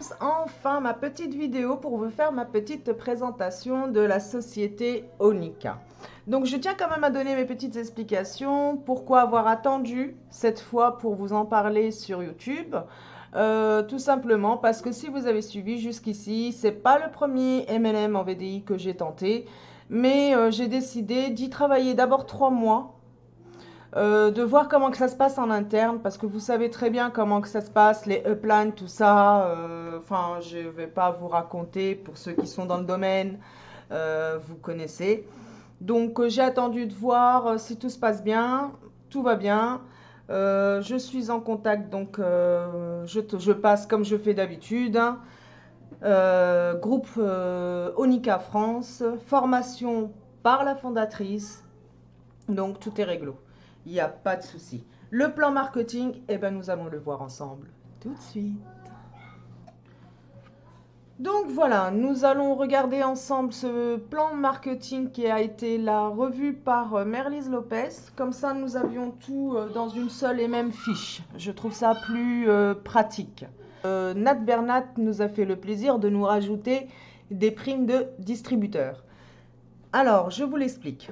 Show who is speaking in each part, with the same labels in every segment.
Speaker 1: commence enfin ma petite vidéo pour vous faire ma petite présentation de la société Onika. Donc je tiens quand même à donner mes petites explications. Pourquoi avoir attendu cette fois pour vous en parler sur YouTube? Tout simplement parce que si vous avez suivi jusqu'ici, c'est pas le premier MLM en VDI que j'ai tenté, mais j'ai décidé d'y travailler d'abord 3 mois. De voir comment que ça se passe en interne, parce que vous savez très bien comment que ça se passe, les uplines, tout ça. Enfin, je vais pas vous raconter, pour ceux qui sont dans le domaine, vous connaissez. Donc, j'ai attendu de voir si tout se passe bien, tout va bien. Je suis en contact, donc je passe comme je fais d'habitude, hein. Groupe Onika France, formation par la fondatrice, donc tout est réglo. Il n'y a pas de souci. Le plan marketing, eh ben, nous allons le voir ensemble tout de suite. Donc voilà, nous allons regarder ensemble ce plan marketing qui a été là revu par Merlise Lopez. Comme ça, nous avions tout dans une seule et même fiche. Je trouve ça plus pratique. Nat Bernat nous a fait le plaisir de nous rajouter des primes de distributeurs. Alors, je vous l'explique.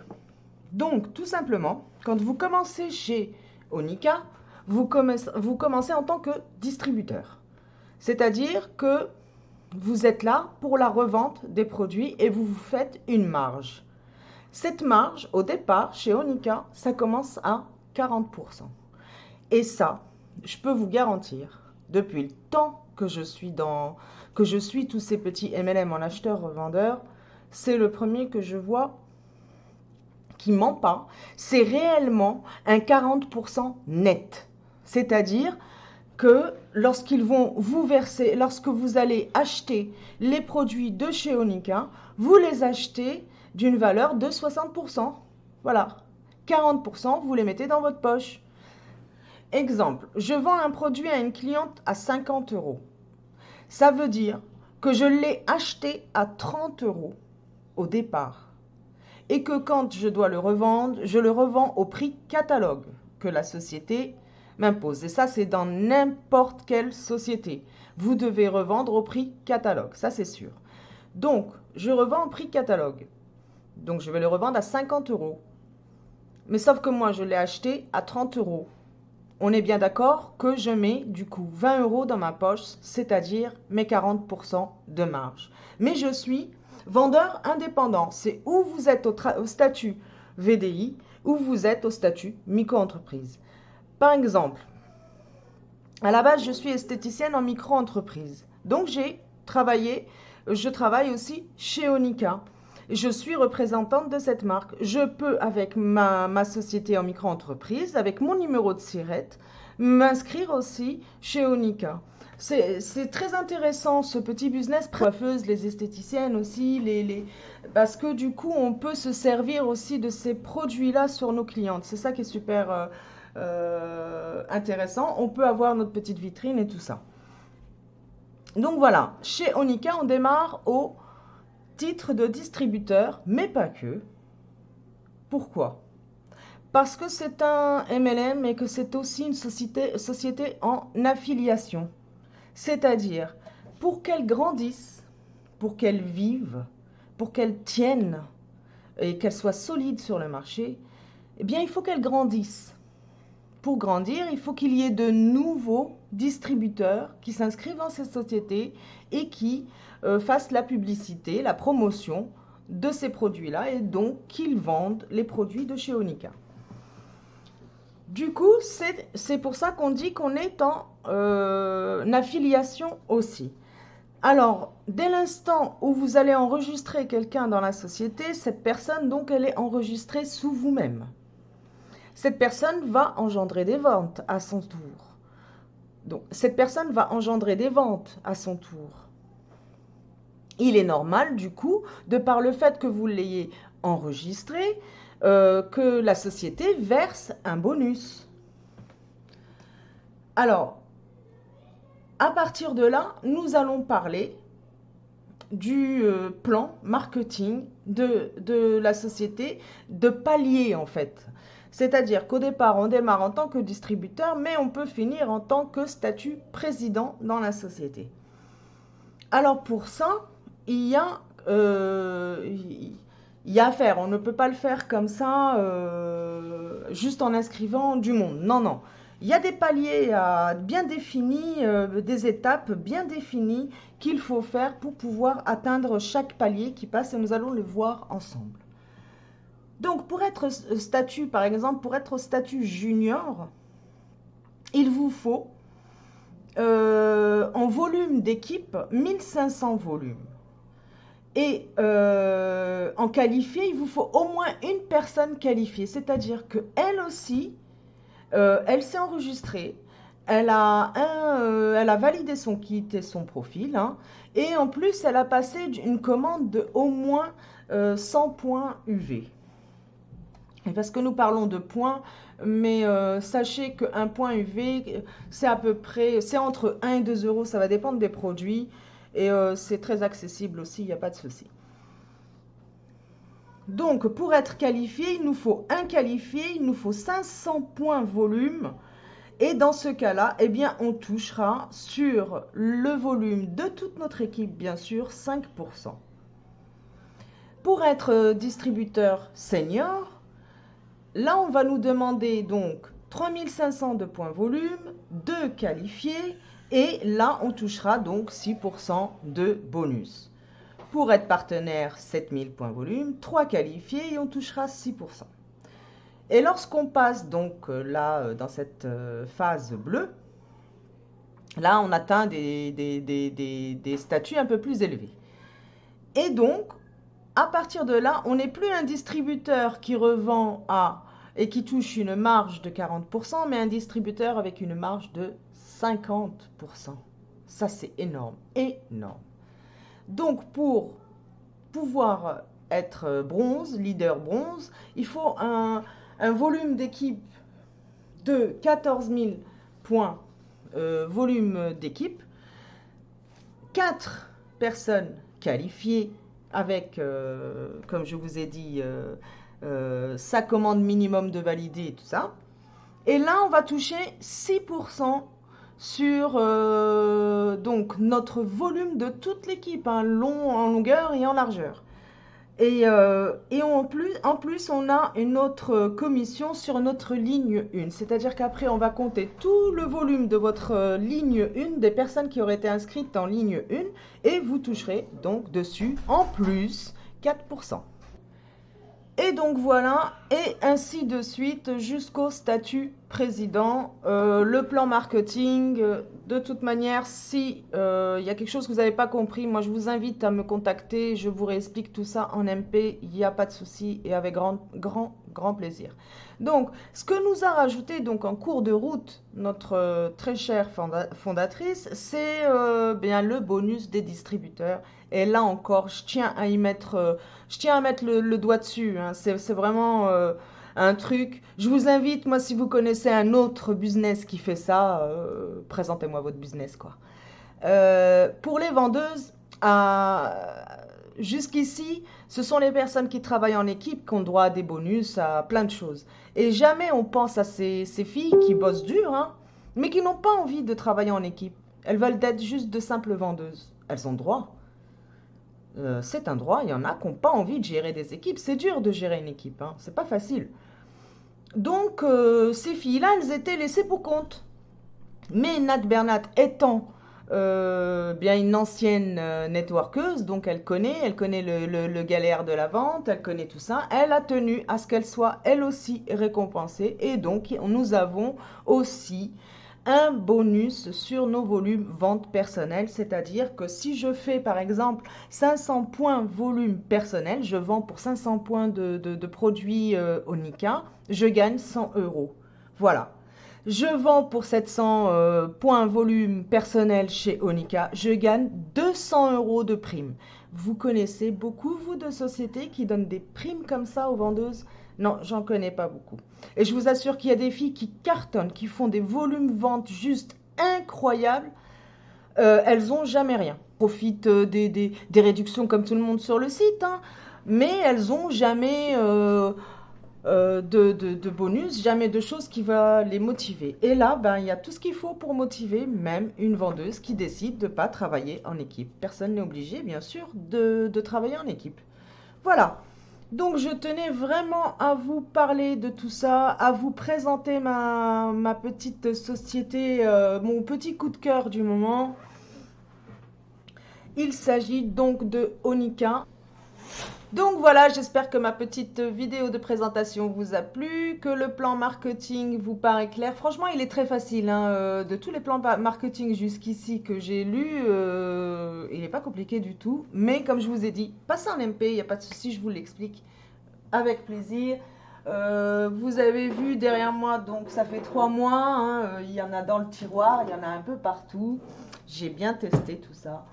Speaker 1: Donc, tout simplement, quand vous commencez chez Onika, vous commencez en tant que distributeur. C'est-à-dire que vous êtes là pour la revente des produits et vous vous faites une marge. Cette marge, au départ, chez Onika, ça commence à 40%. Et ça, je peux vous garantir, depuis le temps que je suis tous ces petits MLM en acheteur-revendeur, c'est le premier que je vois qui ment pas, c'est réellement un 40% net. C'est-à-dire que lorsqu'ils vont vous verser, lorsque vous allez acheter les produits de chez Onika, vous les achetez d'une valeur de 60%. Voilà. 40%, vous les mettez dans votre poche. Exemple, je vends un produit à une cliente à 50 euros. Ça veut dire que je l'ai acheté à 30 euros au départ. Et que quand je dois le revendre, je le revends au prix catalogue que la société m'impose. Et ça, c'est dans n'importe quelle société. Vous devez revendre au prix catalogue, ça c'est sûr. Donc, je revends au prix catalogue. Donc, je vais le revendre à 50 euros. Mais sauf que moi, je l'ai acheté à 30 euros. On est bien d'accord que je mets du coup 20 euros dans ma poche, c'est-à-dire mes 40% de marge. Mais je suis vendeur indépendant. C'est où vous êtes au statut VDI ou vous êtes au statut micro-entreprise. Par exemple, à la base, je suis esthéticienne en micro-entreprise. Donc, je travaille aussi chez Onika. Je suis représentante de cette marque. Je peux, avec ma société en micro-entreprise, avec mon numéro de SIRET, m'inscrire aussi chez Onika. C'est très intéressant ce petit business. Les coiffeuses, les esthéticiennes aussi, parce que du coup, on peut se servir aussi de ces produits-là sur nos clientes. C'est ça qui est super intéressant. On peut avoir notre petite vitrine et tout ça. Donc voilà, chez Onika, on démarre au titre de distributeur, mais pas que. Pourquoi? Parce que c'est un MLM et que c'est aussi une société en affiliation. C'est-à-dire, pour qu'elle grandisse, pour qu'elle vive, pour qu'elle tienne et qu'elle soit solide sur le marché, eh bien, il faut qu'elle grandisse. Pour grandir, il faut qu'il y ait de nouveaux distributeurs qui s'inscrivent dans ces sociétés et qui fassent la publicité, la promotion de ces produits-là et donc qu'ils vendent les produits de chez Onika. Du coup, c'est pour ça qu'on dit qu'on est en affiliation aussi. Alors, dès l'instant où vous allez enregistrer quelqu'un dans la société, cette personne, donc, elle est enregistrée sous vous-même. Cette personne va engendrer des ventes à son tour. Donc, cette personne va engendrer des ventes à son tour. Il est normal, du coup, de par le fait que vous l'ayez enregistré, que la société verse un bonus. Alors, à partir de là, nous allons parler du plan marketing de la société, de palier en fait. C'est-à-dire qu'au départ, on démarre en tant que distributeur, mais on peut finir en tant que statut président dans la société. Alors pour ça, il y a, il y a à faire. On ne peut pas le faire comme ça, juste en inscrivant du monde. Non, non. Il y a des paliers bien définis, des étapes bien définies qu'il faut faire pour pouvoir atteindre chaque palier qui passe et nous allons le voir ensemble. Donc pour être statut, par exemple, pour être statut junior, il vous faut en volume d'équipe 1500 volumes. Et en qualifié, il vous faut au moins une personne qualifiée, c'est-à-dire qu'elle aussi, elle s'est enregistrée, elle a validé son kit et son profil, hein, et en plus, elle a passé une commande de au moins 100 points UV. Et parce que nous parlons de points, mais sachez qu'un point UV, c'est à peu près, c'est entre 1 et 2 euros, ça va dépendre des produits, et c'est très accessible aussi, il n'y a pas de souci. Donc, pour être qualifié, il nous faut un qualifié, il nous faut 500 points volume. Et dans ce cas-là, eh bien, on touchera sur le volume de toute notre équipe, bien sûr, 5%. Pour être distributeur senior, là, on va nous demander donc 3500 de points volume, 2 qualifiés, et là, on touchera donc 6% de bonus. Pour être partenaire, 7000 points volume, 3 qualifiés et on touchera 6%. Et lorsqu'on passe donc là dans cette phase bleue, là on atteint des statuts un peu plus élevés. Et donc, à partir de là, on n'est plus un distributeur qui revend et qui touche une marge de 40%, mais un distributeur avec une marge de 50%. Ça, c'est énorme, énorme. Donc, pour pouvoir être bronze, leader bronze, il faut un volume d'équipe de 14 000 points volume d'équipe, 4 personnes qualifiées avec, comme je vous ai dit, sa commande minimum de valider et tout ça. Et là, on va toucher 6% sur donc notre volume de toute l'équipe, hein, en longueur et en largeur. Et en plus, on a une autre commission sur notre ligne 1. C'est-à-dire qu'après, on va compter tout le volume de votre ligne 1, des personnes qui auraient été inscrites en ligne 1, et vous toucherez donc dessus, en plus, 4%. Et donc voilà, et ainsi de suite jusqu'au statut président. Le plan marketing, de toute manière, si y a quelque chose que vous n'avez pas compris, moi je vous invite à me contacter, je vous réexplique tout ça en MP, il n'y a pas de souci et avec grand plaisir. Donc, ce que nous a rajouté donc en cours de route notre très chère fondatrice, c'est bien le bonus des distributeurs. Et là encore, je tiens à mettre le doigt dessus, hein. C'est vraiment un truc. Je vous invite, moi, si vous connaissez un autre business qui fait ça, présentez-moi votre business, quoi. Pour les vendeuses, jusqu'ici, ce sont les personnes qui travaillent en équipe qui ont droit à des bonus, à plein de choses. Et jamais on pense à ces filles qui bossent dur, hein, mais qui n'ont pas envie de travailler en équipe. Elles veulent être juste de simples vendeuses. Elles ont droit. C'est un droit, il y en a qui n'ont pas envie de gérer des équipes. C'est dur de gérer une équipe, hein, c'est pas facile. Donc, ces filles-là, elles étaient laissées pour compte. Mais Nat Bernat étant bien une ancienne networkeuse, donc elle connaît le galère de la vente, elle connaît tout ça, elle a tenu à ce qu'elle soit elle aussi récompensée. Et donc, nous avons aussi un bonus sur nos volumes vente personnelle, c'est-à-dire que si je fais par exemple 500 points volume personnel, je vends pour 500 points de produits Onica, je gagne 100 euros. Voilà. Je vends pour 700 points volume personnel chez Onica, je gagne 200 euros de prime. Vous connaissez beaucoup, vous, de sociétés qui donnent des primes comme ça aux vendeuses? Non, j'en connais pas beaucoup. Et je vous assure qu'il y a des filles qui cartonnent, qui font des volumes ventes juste incroyables. Elles ont jamais rien. Profitent des réductions comme tout le monde sur le site, hein, mais elles ont jamais de bonus, jamais de choses qui va les motiver. Et là, ben, il y a tout ce qu'il faut pour motiver même une vendeuse qui décide de ne pas travailler en équipe. Personne n'est obligé, bien sûr, de travailler en équipe. Voilà. Donc je tenais vraiment à vous parler de tout ça, à vous présenter ma petite société, mon petit coup de cœur du moment. Il s'agit donc de Onika. Donc voilà, j'espère que ma petite vidéo de présentation vous a plu, que le plan marketing vous paraît clair. Franchement, il est très facile, hein, de tous les plans marketing jusqu'ici que j'ai lus, il n'est pas compliqué du tout. Mais comme je vous ai dit, passez en MP, il n'y a pas de souci, je vous l'explique avec plaisir. Vous avez vu derrière moi, donc ça fait 3 mois, hein, il y en a dans le tiroir, il y en a un peu partout. J'ai bien testé tout ça.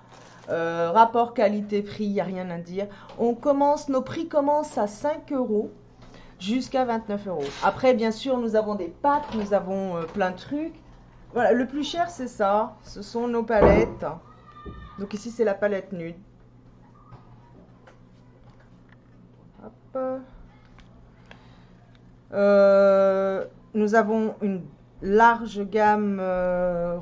Speaker 1: Rapport qualité-prix, il n'y a rien à dire. Nos prix commencent à 5 euros jusqu'à 29 euros. Après, bien sûr, nous avons des packs, nous avons plein de trucs. Voilà, le plus cher, c'est ça. Ce sont nos palettes. Donc ici, c'est la palette nude. Hop. Nous avons une large gamme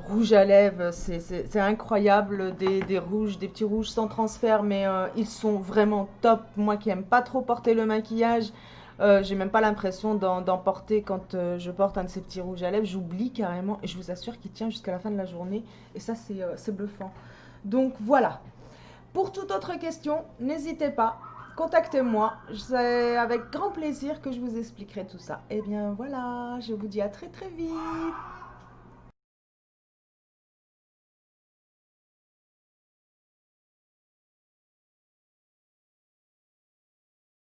Speaker 1: rouge à lèvres, c'est incroyable, des rouges, des petits rouges sans transfert, mais ils sont vraiment top. Moi qui aime pas trop porter le maquillage, j'ai même pas l'impression d'en porter quand je porte un de ces petits rouges à lèvres, j'oublie carrément et je vous assure qu'il tient jusqu'à la fin de la journée et ça c'est bluffant. Donc voilà, pour toute autre question, n'hésitez pas. Contactez-moi, c'est avec grand plaisir que je vous expliquerai tout ça. Et bien voilà, je vous dis à très très vite.